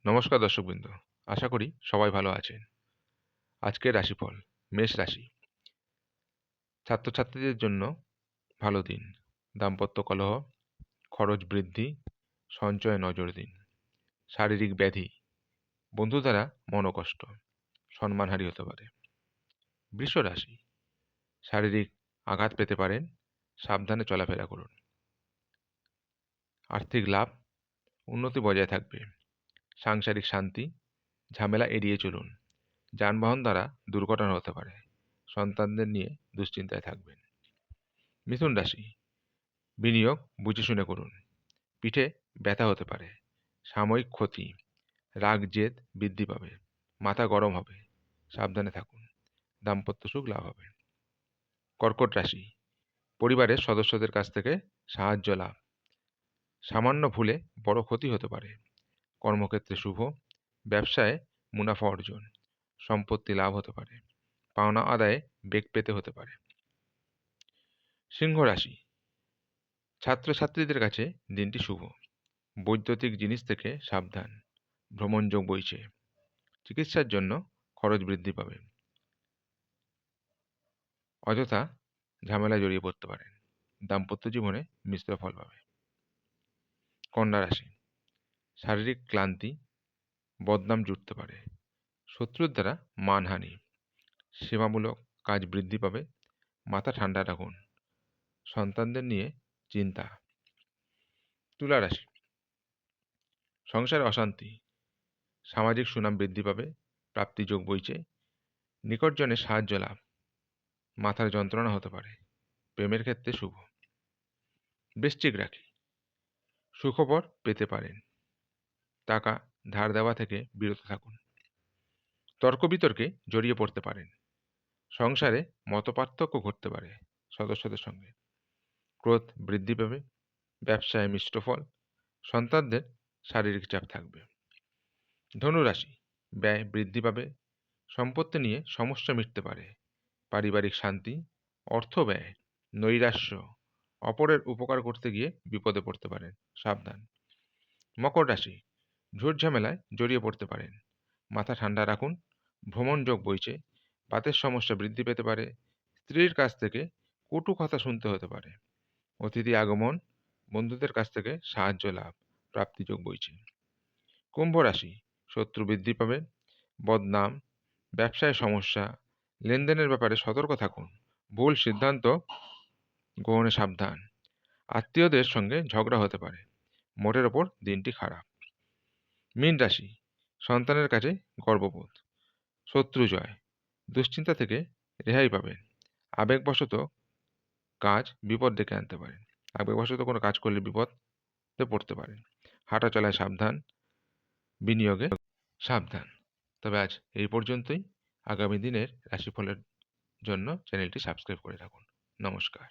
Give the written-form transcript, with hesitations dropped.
নমস্কার দর্শকবৃন্দ, আশা করি সবাই ভালো আছেন। আজকের রাশিফল মেষ রাশি। ছাত্রছাত্রীদের জন্য ভালো দিন। দাম্পত্য কলহ, খরচ বৃদ্ধি, সঞ্চয়ে নজর দিন। শারীরিক ব্যাধি, বন্ধু দ্বারা মনোকষ্ট, সম্মানহানি হতে পারে। বৃষ রাশি, শারীরিক আঘাত পেতে পারেন, সাবধানে চলাফেরা করুন। আর্থিক লাভ, উন্নতি বজায় থাকবে। সাংসারিক শান্তি, ঝামেলা এড়িয়ে চলুন। যানবাহন দ্বারা দুর্ঘটনা হতে পারে, সন্তানদের নিয়ে দুশ্চিন্তায় থাকবেন। মিথুন রাশি, বিনিয়োগ বুঝে শুনে করুন। পিঠে ব্যথা হতে পারে, সাময়িক ক্ষতি, রাগ জেদ বৃদ্ধি পাবে, মাথা গরম হবে, সাবধানে থাকুন। দাম্পত্য সুখ লাভ হবে। কর্কট রাশি, পরিবারের সদস্যদের কাছ থেকে সাহায্য লাভ। সামান্য ভুলে বড় ক্ষতি হতে পারে। কর্মক্ষেত্রে শুভ, ব্যবসায় মুনাফা অর্জন, সম্পত্তি লাভ হতে পারে। পাওনা আদায়ে বেগ পেতে হতে পারে। সিংহ রাশি, ছাত্রছাত্রীদের কাছে দিনটি শুভ। বৈদ্যুতিক জিনিস থেকে সাবধান, ভ্রমণযোগ বইছে। চিকিৎসার জন্য খরচ বৃদ্ধি পাবে। অযথা ঝামেলায় জড়িয়ে পড়তে পারেন। দাম্পত্য জীবনে মিশ্র ফল পাবে। কন্যা রাশি, শারীরিক ক্লান্তি, বদনাম জুটতে পারে। শত্রুর দ্বারা মানহানি, সেবামূলক কাজ বৃদ্ধি পাবে। মাথা ঠান্ডা রাখুন, সন্তানদের নিয়ে চিন্তা। তুলা রাশি, সংসারে অশান্তি, সামাজিক সুনাম বৃদ্ধি পাবে। প্রাপ্তিযোগ বইছে। নিকটজনের সাহায্য লাভ, মাথার যন্ত্রণা হতে পারে। প্রেমের ক্ষেত্রে শুভ। বৃশ্চিক রাশি, সুখবর পেতে পারেন। টাকা ধার দেওয়া থেকে বিরত থাকুন। তর্ক বিতর্কে জড়িয়ে পড়তে পারেন। সংসারে মতপার্থক্য ঘটতে পারে সদস্যদের সঙ্গে। ক্রোধ বৃদ্ধি পাবে। ব্যবসায় মিশ্র ফল, সন্তানদের শারীরিক চাপ থাকবে। ধনুরাশি, ব্যয় বৃদ্ধি পাবে। সম্পত্তি নিয়ে সমস্যা মিটতে পারে। পারিবারিক শান্তি, অর্থ ব্যয়, নৈরাশ্য, অপরের উপকার করতে গিয়ে বিপদে পড়তে পারেন, সাবধান। মকর রাশি, ঝুট ঝামেলায় জড়িয়ে পড়তে পারেন। মাথা ঠান্ডা রাখুন, ভ্রমণ যোগ বইছে। বাতের সমস্যা বৃদ্ধি পেতে পারে। স্ত্রীর কাছ থেকে কটু কথা শুনতে হতে পারে। অতিথি আগমন, বন্ধুদের কাছ থেকে সাহায্য লাভ, প্রাপ্তিযোগ বইছে। কুম্ভ রাশি, শত্রু বৃদ্ধি পাবে। বদনাম, ব্যবসায় সমস্যা, লেনদেনের ব্যাপারে সতর্ক থাকুন। ভুল সিদ্ধান্ত গ্রহণে সাবধান। আত্মীয়দের সঙ্গে ঝগড়া হতে পারে। মোটের ওপর দিনটি খারাপ। মীন রাশি, সন্তানের কাছে গর্ববোধ, শত্রু জয়, দুশ্চিন্তা থেকে রেহাই পাবেন। আবেগবশত কাজ বিপদ ডেকে আনতে পারেন। আবেগবশত কোনো কাজ করলে বিপদে পড়তে পারেন। হাঁটা চলায় সাবধান, বিনিয়োগে সাবধান। তবে আজ এই পর্যন্তই। আগামী দিনের রাশিফলের জন্য চ্যানেলটি সাবস্ক্রাইব করে রাখুন। নমস্কার।